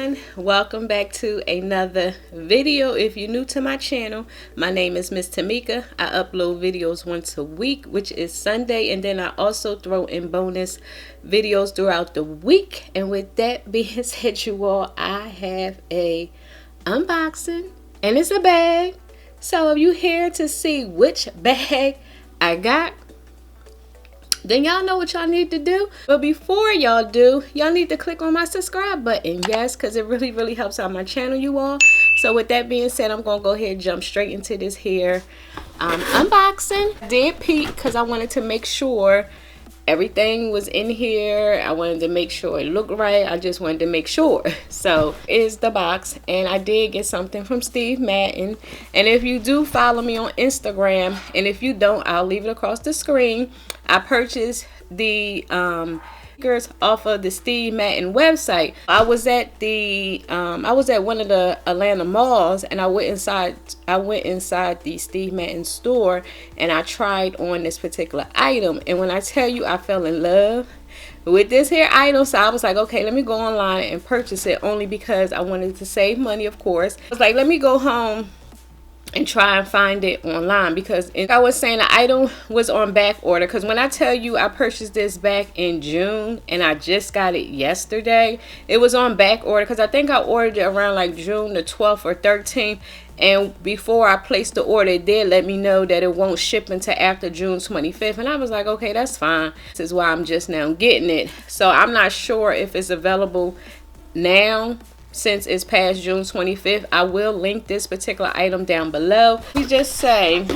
everyone, welcome back to another video. If you're new to my channel, my name is Miss Tamika. I upload videos once a week, which is Sunday, and then I also throw in bonus videos throughout the week. And with that being said, you all, I have a unboxing and it's a bag. So if you're here to see which bag I got, then y'all know what y'all need to do. But before y'all do, y'all need to click on my subscribe button. Yes, because it really helps out my channel, you all. So with that being said, I'm gonna go ahead and jump straight into this here unboxing. I did peek because I wanted to make sure everything was in here. I wanted to make sure it looked right. I just wanted to make sure. So is the box, and I did get something from Steve Madden. And if you do follow me on Instagram, and if you don't, I'll leave it across the screen. I purchased the stickers off of the Steve Madden website. I was at one of the Atlanta malls, and I went inside the Steve Madden store, and I tried on this particular item. And when I tell you, I fell in love with this here item. So I was like, okay, let me go online and purchase it, only because I wanted to save money, of course. I was like, let me go home and try and find it online, because I was saying the item was on back order. Because when I tell you I purchased this back in June and I just got it yesterday, it was on back order, because I think I ordered it around like June the 12th or 13th. And before I placed the order, it did let me know that it won't ship until after June 25th. And I was like, okay, that's fine. This is why I'm just now getting it. So I'm not sure if it's available now, since it's past June 25th. I will link this particular item down below. We just say,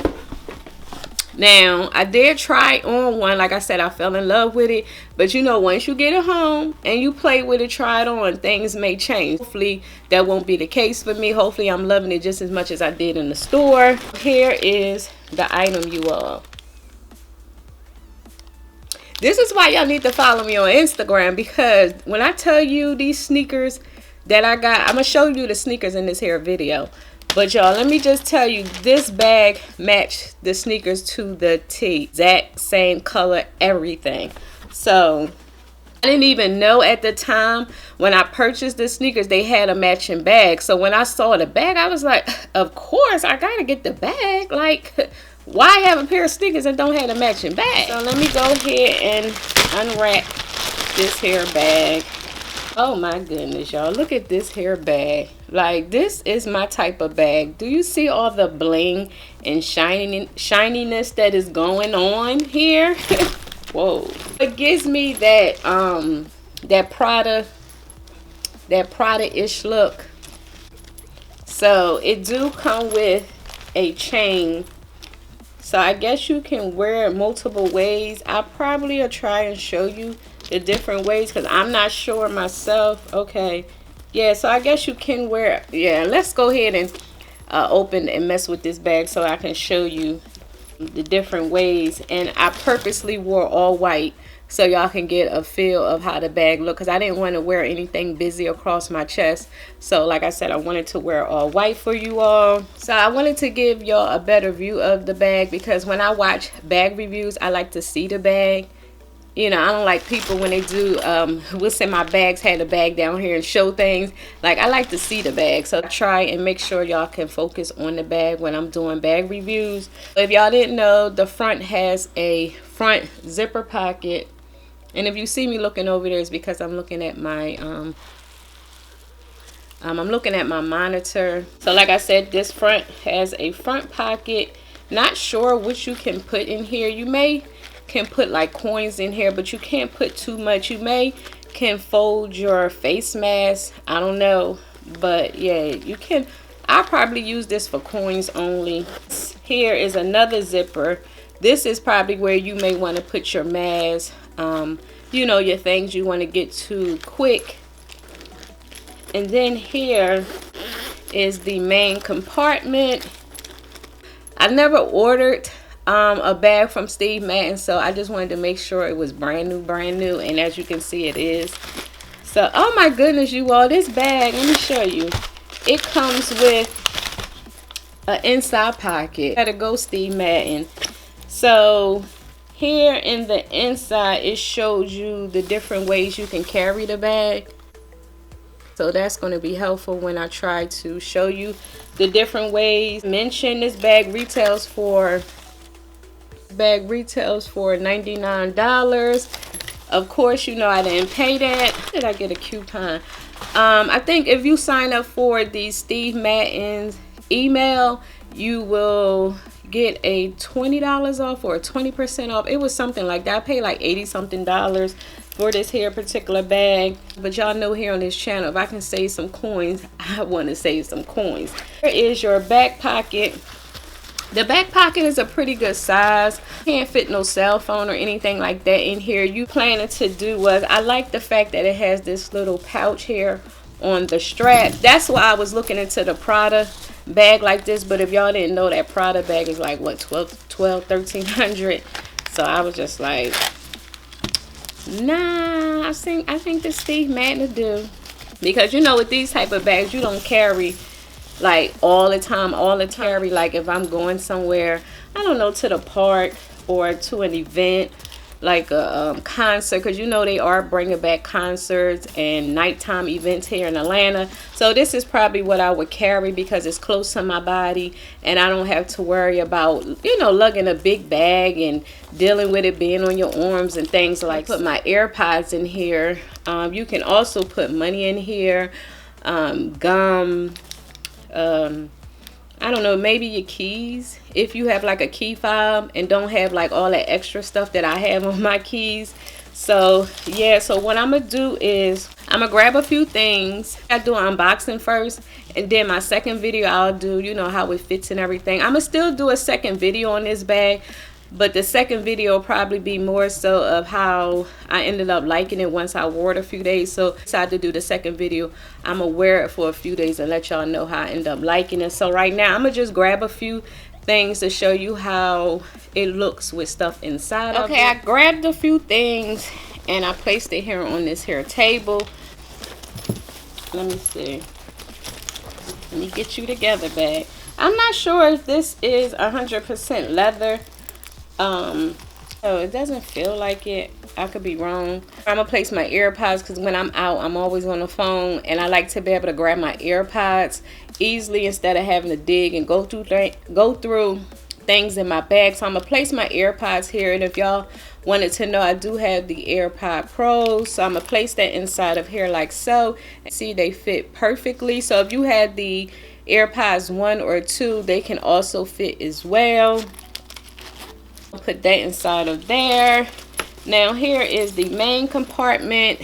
now I did try on one. Like I said, I fell in love with it, but you know, once you get it home and you play with it, try it on, things may change. Hopefully that won't be the case for me. Hopefully I'm loving it just as much as I did in the store. Here is the item, you all. This is why y'all need to follow me on Instagram, because when I tell you these sneakers that I got, I'm gonna show you the sneakers in this here video. But y'all, let me just tell you, this bag matched the sneakers to the T. Exact same color, everything. So I didn't even know at the time when I purchased the sneakers they had a matching bag. So when I saw the bag, I was like, of course I gotta get the bag. Like, why have a pair of sneakers that don't have a matching bag? So let me go ahead and unwrap this here bag. Oh my goodness, y'all, look at this hair bag. Like, this is my type of bag. Do you see all the bling and shininess that is going on here? Whoa. It gives me that that Prada-ish look. So it do come with a chain, so I guess you can wear it multiple ways. I probably will try and show you the different ways, because I'm not sure myself. Okay, yeah, so I guess you can wear, yeah, let's go ahead and open and mess with this bag so I can show you the different ways. And I purposely wore all white so y'all can get a feel of how the bag look, because I didn't want to wear anything busy across my chest. So like I said, I wanted to wear all white for you all. So I wanted to give y'all a better view of the bag, because when I watch bag reviews, I like to see the bag. You know, I don't like people when they do, we'll say my bags had a bag down here and show things. Like, I like to see the bag. So I try and make sure y'all can focus on the bag when I'm doing bag reviews. If y'all didn't know, the front has a front zipper pocket. And if you see me looking over there, it's because I'm looking at my, monitor. So like I said, this front has a front pocket. Not sure what you can put in here. You can put like coins in here, but you can't put too much. You can fold your face mask, I don't know, but yeah, you can. I'll probably use this for coins only. Here is another zipper. This is probably where you may want to put your mask, you know, your things you want to get to quick. And then here is the main compartment. I never ordered a bag from Steve Madden, so I just wanted to make sure it was brand new, and as you can see, it is. So oh my goodness, you all, this bag, let me show you, it comes with an inside pocket. Gotta go Steve Madden. So here in the inside, it shows you the different ways you can carry the bag. So that's going to be helpful when I try to show you the different ways. Mention this bag retails for $99. Of course, you know I didn't pay that. Did I get a coupon? I think if you sign up for the Steve Madden's email, you will get a $20 off or a 20% off. It was something like that. I paid like 80 something dollars for this here particular bag. But y'all know here on this channel, if I can save some coins, I want to save some coins. Here is your back pocket. The back pocket is a pretty good size. Can't fit no cell phone or anything like that in here. You planning to do was, I like the fact that it has this little pouch here on the strap. That's why I was looking into the Prada bag like this. But if y'all didn't know, that Prada bag is like what, 1300. So I was just like, nah, I think the Steve Madden will do. Because you know with these type of bags, you don't carry like all the time. Like if I'm going somewhere, I don't know, to the park or to an event like a concert, because you know they are bringing back concerts and nighttime events here in Atlanta. So this is probably what I would carry because it's close to my body and I don't have to worry about, you know, lugging a big bag and dealing with it being on your arms and things like that. Put my AirPods in here. You can also put money in here, gum, I don't know, maybe your keys if you have like a key fob and don't have like all that extra stuff that I have on my keys. So yeah, so what I'm gonna do is I'm gonna grab a few things. I do an unboxing first, and then my second video I'll do, you know, how it fits and everything. I'm gonna still do a second video on this bag, but the second video will probably be more so of how I ended up liking it once I wore it a few days. So I decided to do the second video. I'm gonna wear it for a few days and let y'all know how I end up liking it. So right now I'm gonna just grab a few things to show you how it looks with stuff inside of it. Okay, I grabbed a few things and I placed it here on this here table. Let me see. Let me get you together, bag. I'm not sure if this is 100% leather. So it doesn't feel like it. I could be wrong. I'm gonna place my AirPods because when I'm out, I'm always on the phone, and I like to be able to grab my AirPods easily instead of having to dig and go through things in my bag. So I'm gonna place my AirPods here, and if y'all wanted to know, I do have the AirPod Pros, so I'm gonna place that inside of here like so. See, they fit perfectly. So if you had the AirPods 1 or 2, they can also fit as well. Put that inside of there. Now here is the main compartment.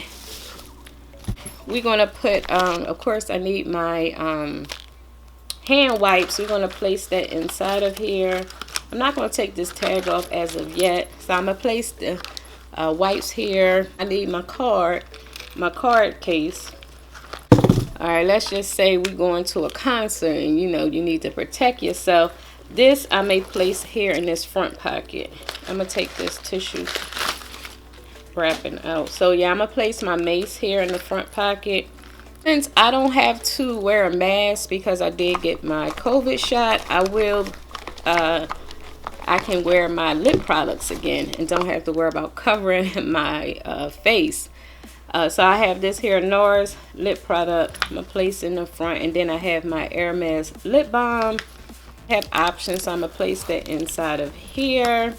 We're gonna put of course I need my hand wipes. We're gonna place that inside of here. I'm not gonna take this tag off as of yet, so I'm gonna place the wipes here. I need my card case. All right, let's just say we're going to a concert and you know you need to protect yourself. This I may place here in this front pocket. I'm gonna take this tissue wrapping out. So yeah, I'm gonna place my mace here in the front pocket. Since I don't have to wear a mask because I did get my COVID shot, I can wear my lip products again and don't have to worry about covering my face. So I have this here NARS lip product. I'm gonna place in the front, and then I have my Hermes lip balm. Have options, so I'm gonna place that inside of here.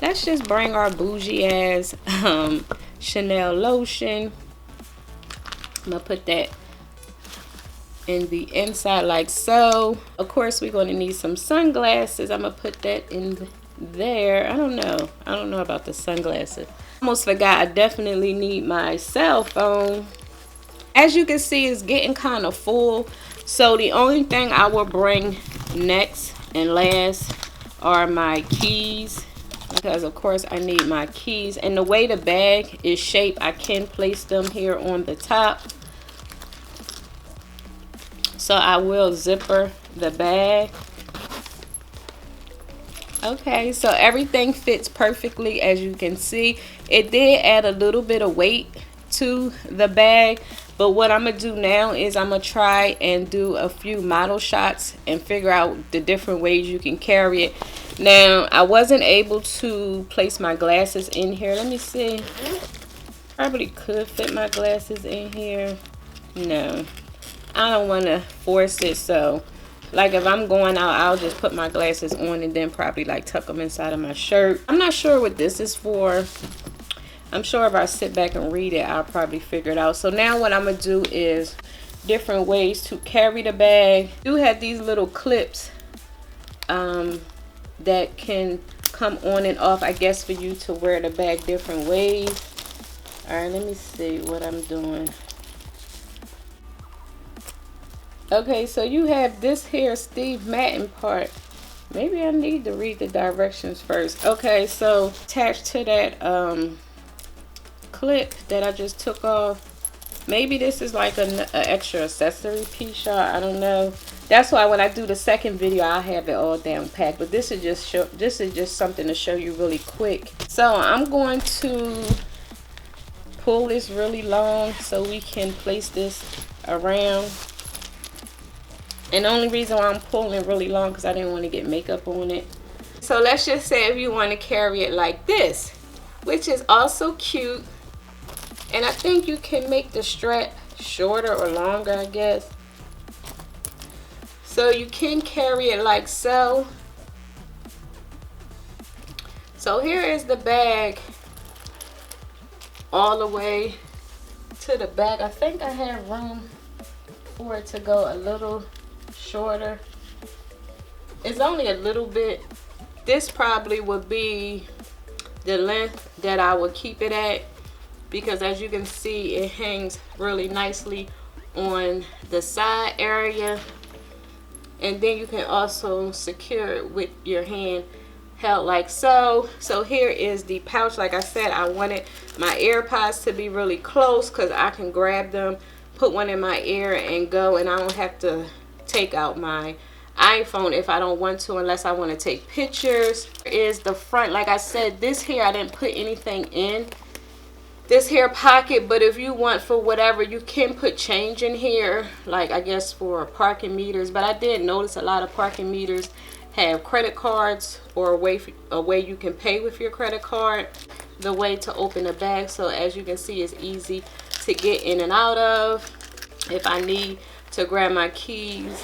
Let's just bring our bougie ass Chanel lotion. I'm gonna put that in the inside like so. Of course we're gonna need some sunglasses. I'm gonna put that in there. I don't know about the sunglasses. Almost forgot, I definitely need my cell phone. As you can see, it's getting kind of full, so the only thing I will bring next and last are my keys, because of course I need my keys. And the way the bag is shaped, I can place them here on the top, so I will zipper the bag. Okay, so everything fits perfectly. As you can see, it did add a little bit of weight to the bag, but what I'm gonna do now is I'm gonna try and do a few model shots and figure out the different ways you can carry it. Now I wasn't able to place my glasses in here. Let me see. Probably could fit my glasses in here. No, I don't want to force it. So like if I'm going out, I'll just put my glasses on and then probably like tuck them inside of my shirt. I'm not sure what this is for. I'm sure if I sit back and read it, I'll probably figure it out. So now what I'm gonna do is different ways to carry the bag. You have these little clips that can come on and off, I guess, for you to wear the bag different ways. All right, let me see what I'm doing. Okay, so you have this here Steve Madden part. Maybe I need to read the directions first. Okay, so attached to that clip that I just took off, maybe this is like an extra accessory piece, y'all. I don't know. That's why when I do the second video, I'll have it all down packed. But this is just something to show you really quick. So I'm going to pull this really long so we can place this around. And the only reason why I'm pulling really long because I didn't want to get makeup on it. So let's just say if you want to carry it like this, which is also cute. And I think you can make the strap shorter or longer, I guess. So you can carry it like so. So here is the bag all the way to the back. I think I have room for it to go a little shorter. It's only a little bit. This probably would be the length that I would keep it at, because as you can see, it hangs really nicely on the side area, and then you can also secure it with your hand held like so. So here is the pouch. Like I said, I wanted my AirPods to be really close because I can grab them, put one in my ear and go, and I don't have to take out my iPhone if I don't want to, unless I want to take pictures. Here is the front. Like I said, this here I didn't put anything in this here pocket, but if you want for whatever, you can put change in here, like I guess for parking meters. But I did notice a lot of parking meters have credit cards or a way you can pay with your credit card, the way to open the bag. So as you can see, it's easy to get in and out of if I need to grab my keys.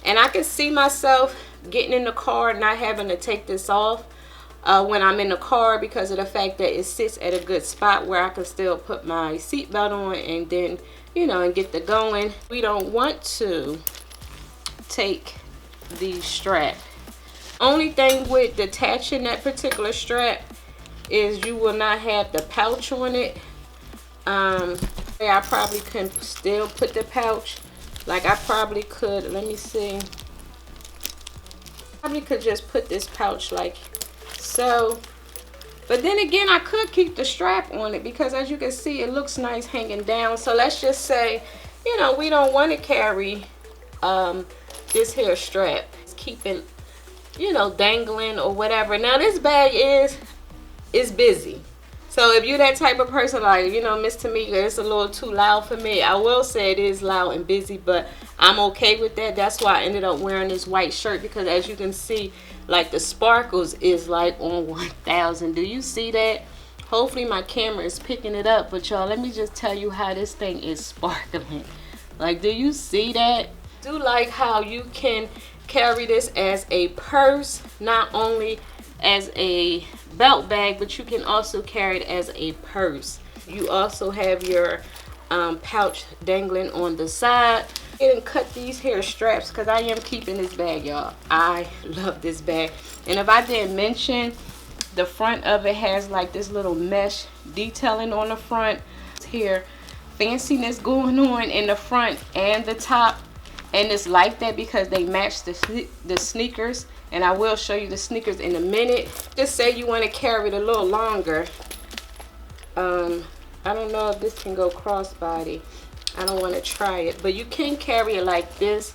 And I can see myself getting in the car, not having to take this off when I'm in the car, because of the fact that it sits at a good spot where I can still put my seatbelt on and then, you know, and get the going. We don't want to take the strap. Only thing with detaching that particular strap is you will not have the pouch on it. I probably can still put the pouch. Like I probably could, let me see. Probably could just put this pouch like so. But then again, I could keep the strap on it because as you can see, it looks nice hanging down. So let's just say, you know, we don't want to carry this here strap. Just keep it, you know, dangling or whatever. Now this bag is busy. So if you're that type of person, like, you know, Miss Tamika, it's a little too loud for me. I will say it is loud and busy, but I'm okay with that. That's why I ended up wearing this white shirt, because as you can see, like the sparkles is like on 1000. Do you see that? Hopefully my camera is picking it up, but y'all, let me just tell you how this thing is sparkling. Like, do you see that? Do like how you can carry this as a purse, not only as a belt bag, but you can also carry it as a purse. You also have your pouch dangling on the side. And cut these here straps, because I am keeping this bag, y'all. I love this bag. And if I didn't mention, the front of it has like this little mesh detailing on the front here, fanciness going on in the front and the top. And it's like that because they match the sneakers, and I will show you the sneakers in a minute. Just say you want to carry it a little longer. I don't know if this can go crossbody. I don't want to try it, but you can carry it like this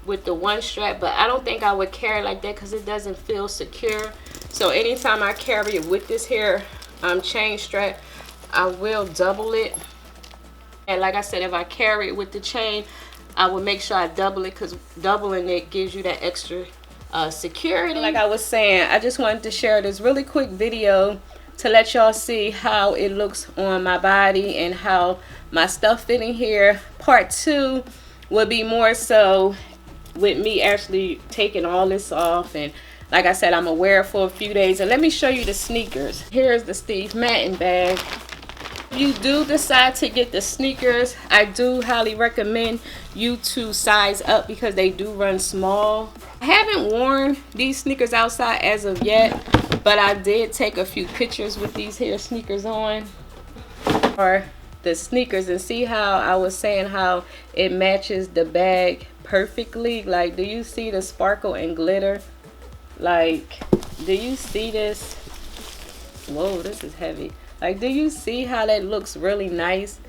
with the one strap, but I don't think I would carry it like that because it doesn't feel secure. So anytime I carry it with this here chain strap, I will double it. And like I said, if I carry it with the chain, I will make sure I double it, because doubling it gives you that extra security. Like I was saying, I just wanted to share this really quick video to let y'all see how it looks on my body and how my stuff fit in here. Part 2 will be more so with me actually taking all this off, and like I said, I'm gonna wear it for a few days. And let me show you the sneakers. Here's the Steve Madden bag. If you do decide to get the sneakers, I do highly recommend you to size up because they do run small. I haven't worn these sneakers outside as of yet, but I did take a few pictures with these here sneakers on, or the sneakers, and see how I was saying how it matches the bag perfectly. Like, do you see the sparkle and glitter? Like, do you see this? Whoa, this is heavy. Like, do you see how that looks really nice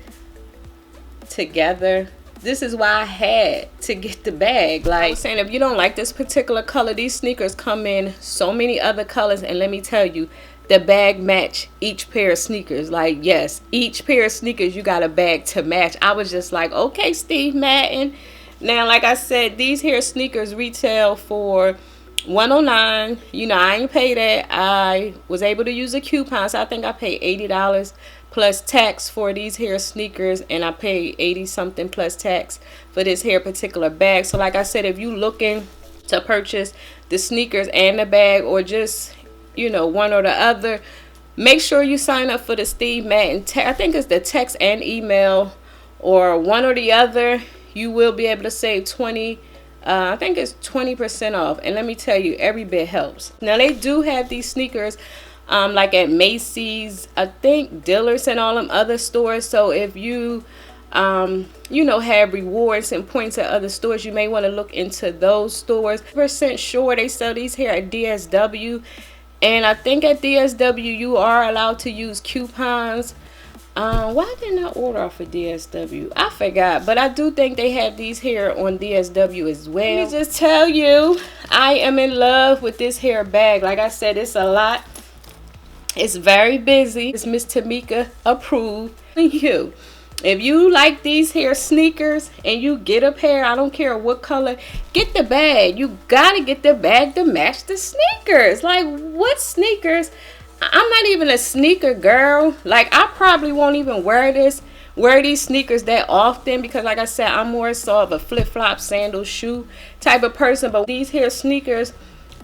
together? This is why I had to get the bag. Like I was saying, if you don't like this particular color, these sneakers come in so many other colors, and let me tell you, the bag match each pair of sneakers. Like, yes, each pair of sneakers you got a bag to match. I was just like, okay, Steve Madden. Now, like I said, these here sneakers retail for $109. You know, I ain't pay that. I was able to use a coupon, so I think I paid $80 plus tax for these here sneakers, and I paid 80 something plus tax for this here particular bag. So like I said, if you looking to purchase the sneakers and the bag, or just, you know, one or the other, make sure you sign up for the Steve Madden. I think it's the text and email, or one or the other. You will be able to save 20. I think it's 20% off, and let me tell you, every bit helps. Now they do have these sneakers like at Macy's, I think Dillard's, and all them other stores. So if you you know, have rewards and points at other stores, you may want to look into those stores. % sure they sell these here at DSW, and I think at DSW you are allowed to use coupons. Why didn't I order off of DSW? I forgot, but I do think they have these here on DSW as well. Let me just tell you, I am in love with this hair bag. Like I said, it's a lot. It's very busy. It's Miss Tamika approved. Thank you. If you like these here sneakers and you get a pair, I don't care what color, get the bag. You gotta get the bag to match the sneakers. Like, what sneakers? I'm not even a sneaker girl. Like, I probably won't even wear these sneakers that often, because like I said, I'm more so of a flip-flop sandal shoe type of person. But these here sneakers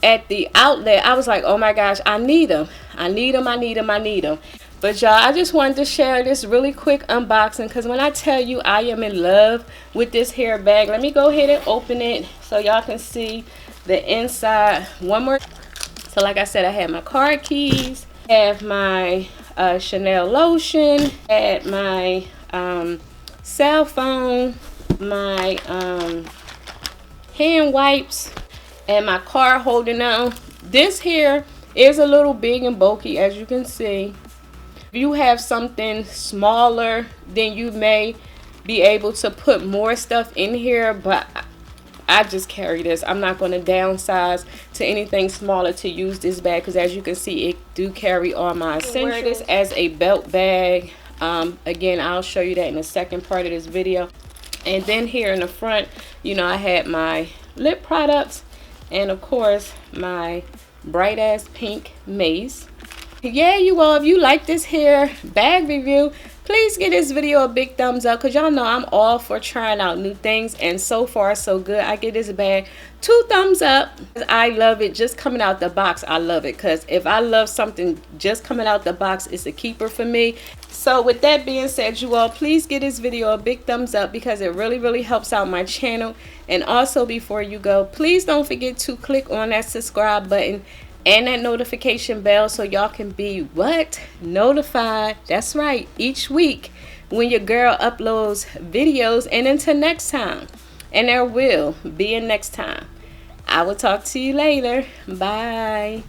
at the outlet, I was like, oh my gosh, I need them. I need them. I need them. I need them. But y'all, I just wanted to share this really quick unboxing, because when I tell you I am in love with this hair bag, let me go ahead and open it so y'all can see the inside one more. So like I said, I have my car keys, have my Chanel lotion, had my cell phone, my hand wipes, and my card holding on. This here is a little big and bulky, as you can see. If you have something smaller, then you may be able to put more stuff in here, but I just carry this. I'm not going to downsize to anything smaller to use this bag, because as you can see, it do carry all my essentials. Wear this as a belt bag. Again, I'll show you that in the second part of this video. And then here in the front, you know, I had my lip products, and of course my bright ass pink mace. Yeah, you all, if you like this here bag review, please give this video a big thumbs up, because y'all know I'm all for trying out new things, and so far so good. I give this bag 2 thumbs up. I love it just coming out the box. I love it, because if I love something just coming out the box, it's a keeper for me. So with that being said, you all, please give this video a big thumbs up, because it really helps out my channel. And also, before you go, please don't forget to click on that subscribe button and that notification bell, so y'all can be what? Notified. That's right, each week when your girl uploads videos. And until next time, and there will be a next time, I will talk to you later. Bye.